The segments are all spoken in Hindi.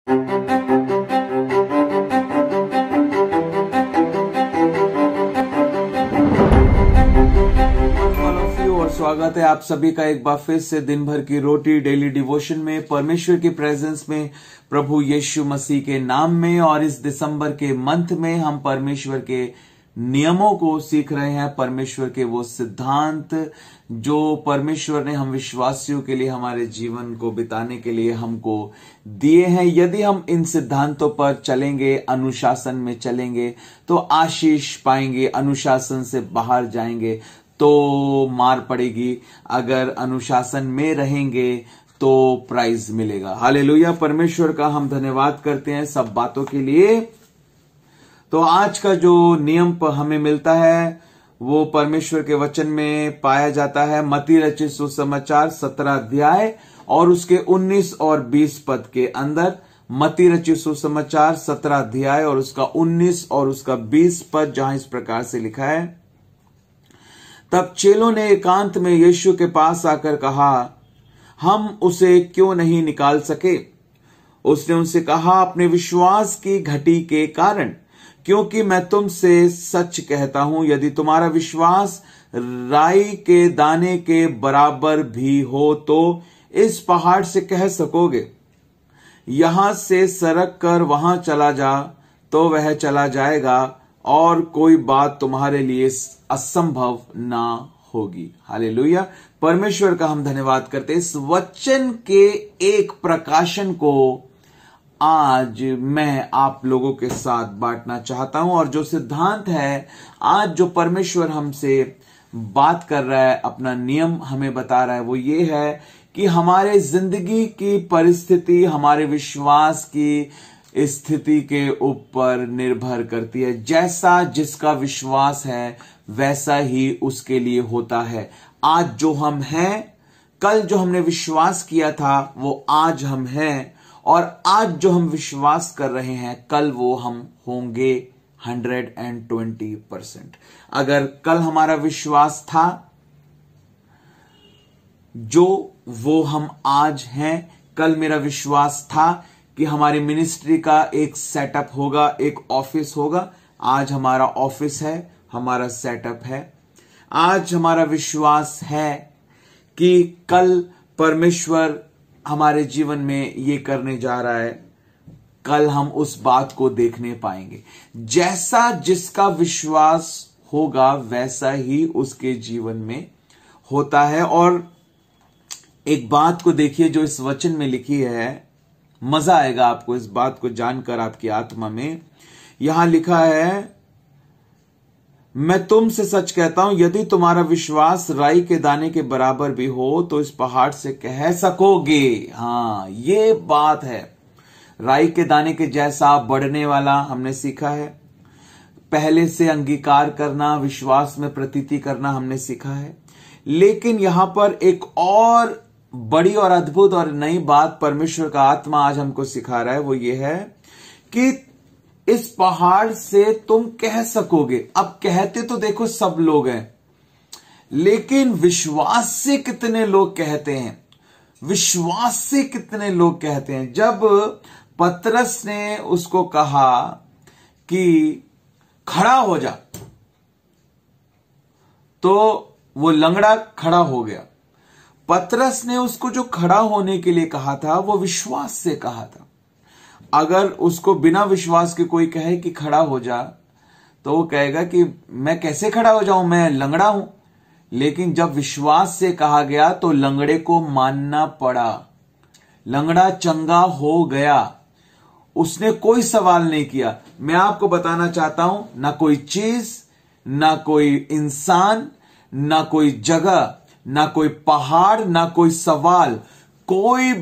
और स्वागत है आप सभी का एक बार फिर से दिन भर की रोटी डेली डिवोशन में, परमेश्वर की प्रेजेंस में, प्रभु यीशु मसीह के नाम में। और इस दिसंबर के मंथ में हम परमेश्वर के नियमों को सीख रहे हैं, परमेश्वर के वो सिद्धांत जो परमेश्वर ने हम विश्वासियों के लिए हमारे जीवन को बिताने के लिए हमको दिए हैं। यदि हम इन सिद्धांतों पर चलेंगे, अनुशासन में चलेंगे तो आशीष पाएंगे, अनुशासन से बाहर जाएंगे तो मार पड़ेगी, अगर अनुशासन में रहेंगे तो प्राइज मिलेगा। हालेलुया। परमेश्वर का हम धन्यवाद करते हैं सब बातों के लिए। तो आज का जो नियम हमें मिलता है वो परमेश्वर के वचन में पाया जाता है। मत्ती रचित सुसमाचार 17 अध्याय और उसके 19 और 20 पद के अंदर। मत्ती रचित सुसमाचार 17 अध्याय और उसका 19 और उसका 20 पद, जहां इस प्रकार से लिखा है, तब चेलों ने एकांत में यीशु के पास आकर कहा, हम उसे क्यों नहीं निकाल सके? उसने उनसे कहा, अपने विश्वास की घटी के कारण, क्योंकि मैं तुमसे सच कहता हूं, यदि तुम्हारा विश्वास राई के दाने के बराबर भी हो तो इस पहाड़ से कह सकोगे, यहां से सरक कर वहां चला जा, तो वह चला जाएगा और कोई बात तुम्हारे लिए असंभव ना होगी। हालेलुया। परमेश्वर का हम धन्यवाद करते हैं। इस वचन के एक प्रकाशन को आज मैं आप लोगों के साथ बांटना चाहता हूं। और जो सिद्धांत है आज जो परमेश्वर हमसे बात कर रहा है, अपना नियम हमें बता रहा है, वो ये है कि हमारे जिंदगी की परिस्थिति हमारे विश्वास की स्थिति के ऊपर निर्भर करती है। जैसा जिसका विश्वास है वैसा ही उसके लिए होता है। आज जो हम हैं, कल जो हमने विश्वास किया था वो आज हम हैं, और आज जो हम विश्वास कर रहे हैं कल वो हम होंगे 120%। अगर कल हमारा विश्वास था जो वो हम आज हैं, कल मेरा विश्वास था कि हमारी मिनिस्ट्री का एक सेटअप होगा, एक ऑफिस होगा, आज हमारा ऑफिस है, हमारा सेटअप है। आज हमारा विश्वास है कि कल परमेश्वर हमारे जीवन में ये करने जा रहा है, कल हम उस बात को देखने पाएंगे। जैसा जिसका विश्वास होगा वैसा ही उसके जीवन में होता है। और एक बात को देखिए जो इस वचन में लिखी है, मजा आएगा आपको इस बात को जानकर आपकी आत्मा में। यहां लिखा है, मैं तुमसे सच कहता हूं, यदि तुम्हारा विश्वास राई के दाने के बराबर भी हो तो इस पहाड़ से कह सकोगे। हाँ, ये बात है। राई के दाने के जैसा बढ़ने वाला हमने सीखा है। पहले से अंगीकार करना, विश्वास में प्रतीति करना हमने सीखा है। लेकिन यहां पर एक और बड़ी और अद्भुत और नई बात परमेश्वर का आत्मा आज हमको सिखा रहा है, वो ये है कि इस पहाड़ से तुम कह सकोगे। अब कहते तो देखो सब लोग हैं, लेकिन विश्वास से कितने लोग कहते हैं? विश्वास से कितने लोग कहते हैं? जब पतरस ने उसको कहा कि खड़ा हो जा, तो वो लंगड़ा खड़ा हो गया। पतरस ने उसको जो खड़ा होने के लिए कहा था वो विश्वास से कहा था। अगर उसको बिना विश्वास के कोई कहे कि खड़ा हो जा, तो वो कहेगा कि मैं कैसे खड़ा हो जाऊं, मैं लंगड़ा हूं। लेकिन जब विश्वास से कहा गया तो लंगड़े को मानना पड़ा, लंगड़ा चंगा हो गया। उसने कोई सवाल नहीं किया। मैं आपको बताना चाहता हूं, ना कोई चीज, ना कोई इंसान, ना कोई जगह, ना कोई पहाड़, ना कोई सवाल, कोई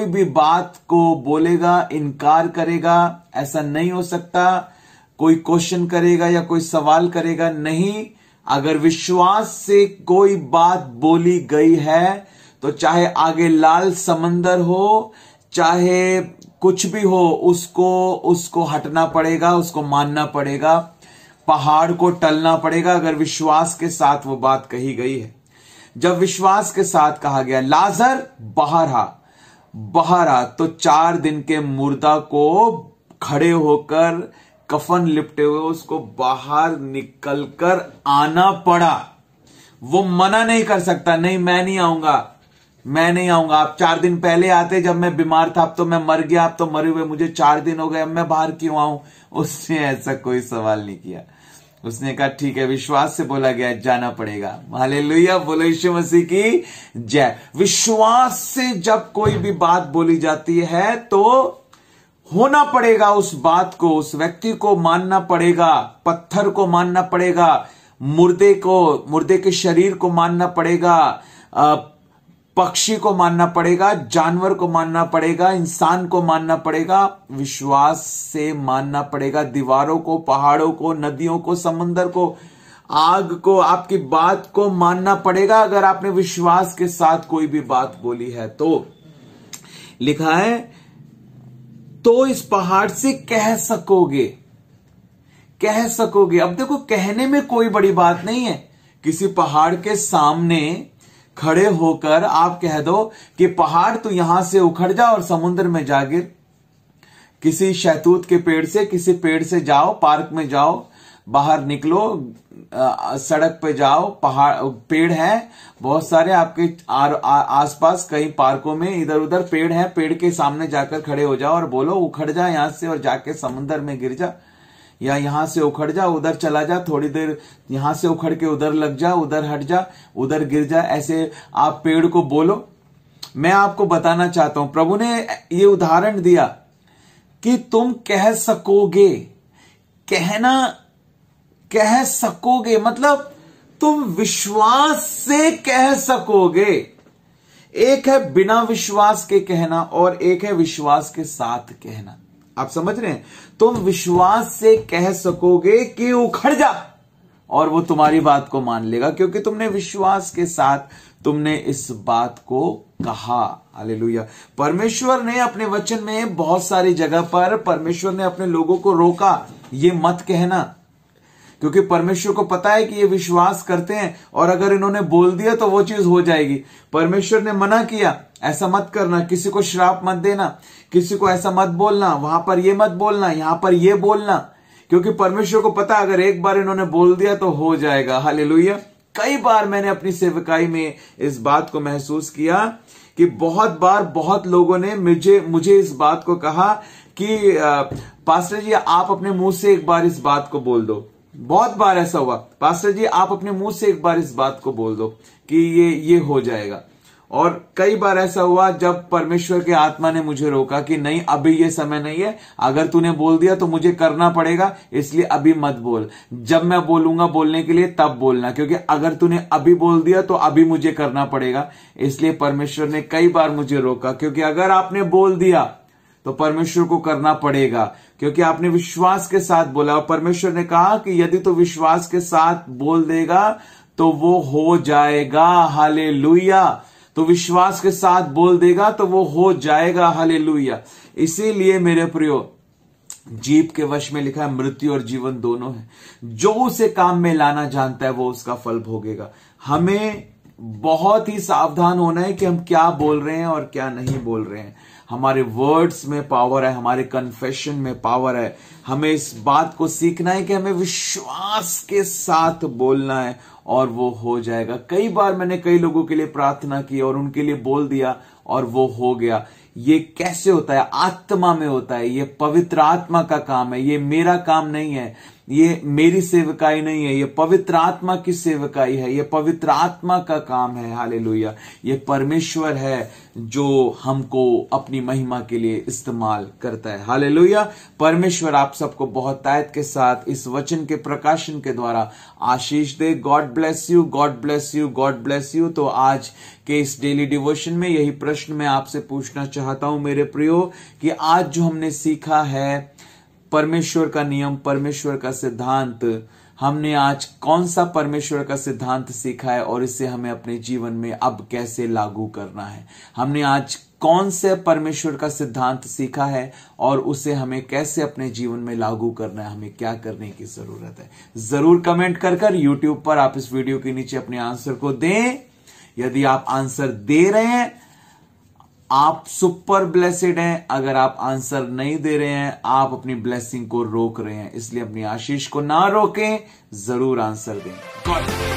भी बात को बोलेगा, इनकार करेगा, ऐसा नहीं हो सकता। कोई क्वेश्चन करेगा या कोई सवाल करेगा, नहीं। अगर विश्वास से कोई बात बोली गई है तो चाहे आगे लाल समंदर हो, चाहे कुछ भी हो, उसको हटना पड़ेगा, उसको मानना पड़ेगा, पहाड़ को टलना पड़ेगा, अगर विश्वास के साथ वो बात कही गई है। जब विश्वास के साथ कहा गया लाजर बाहर आ, तो 4 दिन के मुर्दा को खड़े होकर कफन लिपटे हुए उसको बाहर निकलकर आना पड़ा। वो मना नहीं कर सकता, नहीं मैं नहीं आऊंगा। आप 4 दिन पहले आते, जब मैं बीमार था, अब तो मैं मर गया, अब तो मरे हुए मुझे 4 दिन हो गए, अब मैं बाहर क्यों आऊं? उसने ऐसा कोई सवाल नहीं किया। उसने कहा ठीक है, विश्वास से बोला गया जाना पड़ेगा। हालेलुया, बोलो यीशु मसीह की जय। विश्वास से जब कोई भी बात बोली जाती है तो होना पड़ेगा, उस बात को, उस व्यक्ति को मानना पड़ेगा, पत्थर को मानना पड़ेगा, मुर्दे के शरीर को मानना पड़ेगा, पक्षी को मानना पड़ेगा, जानवर को मानना पड़ेगा, इंसान को मानना पड़ेगा। विश्वास से मानना पड़ेगा दीवारों को, पहाड़ों को, नदियों को, समुद्र को, आग को, आपकी बात को मानना पड़ेगा अगर आपने विश्वास के साथ कोई भी बात बोली है तो। लिखा है तो इस पहाड़ से कह सकोगे। अब देखो, कहने में कोई बड़ी बात नहीं है। किसी पहाड़ के सामने खड़े होकर आप कह दो कि पहाड़ तू यहां से उखड़ जा और समुद्र में जा गिर। किसी शहतूत के पेड़ से, किसी पेड़ से जाओ, पार्क में जाओ, बाहर निकलो, सड़क पे जाओ, पेड़ है बहुत सारे आपके आसपास, कई पार्कों में इधर उधर पेड़ है, पेड़ के सामने जाकर खड़े हो जाओ और बोलो उखड़ जा यहां से और जाके समुद्र में गिर जा, या यहां से उखड़ जा, उधर चला जा, थोड़ी देर यहां से उखड़ के उधर लग जा, उधर हट जा, उधर गिर जा। ऐसे आप पेड़ को बोलो। मैं आपको बताना चाहता हूं, प्रभु ने ये उदाहरण दिया कि तुम कह सकोगे। कह सकोगे मतलब तुम विश्वास से कह सकोगे। एक है बिना विश्वास के कहना और एक है विश्वास के साथ कहना। आप समझ रहे हैं? तुम विश्वास से कह सकोगे कि उखड़ जा और वो तुम्हारी बात को मान लेगा, क्योंकि तुमने विश्वास के साथ तुमने इस बात को कहा। हालेलुया। परमेश्वर ने अपने वचन में बहुत सारी जगह पर परमेश्वर ने अपने लोगों को रोका, ये मत कहना, क्योंकि परमेश्वर को पता है कि ये विश्वास करते हैं और अगर इन्होंने बोल दिया तो वो चीज हो जाएगी। परमेश्वर ने मना किया, ऐसा मत करना, किसी को श्राप मत देना, किसी को ऐसा मत बोलना, वहां पर ये मत बोलना, यहां पर ये बोलना, क्योंकि परमेश्वर को पता अगर एक बार इन्होंने बोल दिया तो हो जाएगा। हालेलुया। कई बार मैंने अपनी सेवकाई में इस बात को महसूस किया कि बहुत बार बहुत लोगों ने मुझे इस बात को कहा कि पास्टर जी आप अपने मुंह से एक बार इस बात को बोल दो। बहुत बार ऐसा हुआ, पास्टर जी आप अपने मुंह से एक बार इस बात को बोल दो कि ये हो जाएगा। और कई बार ऐसा हुआ जब परमेश्वर के आत्मा ने मुझे रोका कि नहीं अभी ये समय नहीं है, अगर तूने बोल दिया तो मुझे करना पड़ेगा, इसलिए अभी मत बोल, जब मैं बोलूंगा बोलने के लिए तब बोलना, क्योंकि अगर तूने अभी बोल दिया तो अभी मुझे करना पड़ेगा। इसलिए परमेश्वर ने कई बार मुझे रोका, क्योंकि अगर आपने बोल दिया तो परमेश्वर को करना पड़ेगा, क्योंकि आपने विश्वास के साथ बोला। और परमेश्वर ने कहा कि यदि तो विश्वास के साथ बोल देगा तो वो हो जाएगा। हालेलुया। तो विश्वास के साथ बोल देगा तो वो हो जाएगा। हालेलुया। इसीलिए मेरे प्रियो, जीभ के वश में लिखा है मृत्यु और जीवन दोनों है, जो उसे काम में लाना जानता है वो उसका फल भोगेगा। हमें बहुत ही सावधान होना है कि हम क्या बोल रहे हैं और क्या नहीं बोल रहे हैं। हमारे वर्ड्स में पावर है, हमारे कन्फेशन में पावर है। हमें इस बात को सीखना है कि हमें विश्वास के साथ बोलना है और वो हो जाएगा। कई बार मैंने कई लोगों के लिए प्रार्थना की और उनके लिए बोल दिया और वो हो गया। ये कैसे होता है? आत्मा में होता है। ये पवित्र आत्मा का काम है, ये मेरा काम नहीं है, ये मेरी सेवकाई नहीं है, ये पवित्र आत्मा की सेवकाई है, ये पवित्र आत्मा का काम है। हालेलुया। ये परमेश्वर है जो हमको अपनी महिमा के लिए इस्तेमाल करता है। हालेलुया। परमेश्वर आप सबको बहुत ताकत के साथ इस वचन के प्रकाशन के द्वारा आशीष दे। God bless you, God bless you, God bless you. तो आज के इस डेली डिवोशन में यही प्रश्न मैं आपसे पूछना चाहता हूं मेरे प्रियो, कि आज जो हमने सीखा है परमेश्वर का नियम, परमेश्वर का सिद्धांत, हमने आज कौन सा परमेश्वर का सिद्धांत सीखा है और इसे हमें अपने जीवन में अब कैसे लागू करना है? हमने आज कौन से परमेश्वर का सिद्धांत सीखा है और उसे हमें कैसे अपने जीवन में लागू करना है? हमें क्या करने की जरूरत है? जरूर कमेंट कर YouTube पर आप इस वीडियो के नीचे अपने आंसर को दें, यदि आप आंसर दे रहे हैं, आप सुपर ब्लेसेड हैं। अगर आप आंसर नहीं दे रहे हैं, आप अपनी ब्लेसिंग को रोक रहे हैं। इसलिए अपनी आशीष को ना रोकें, जरूर आंसर दें। गॉड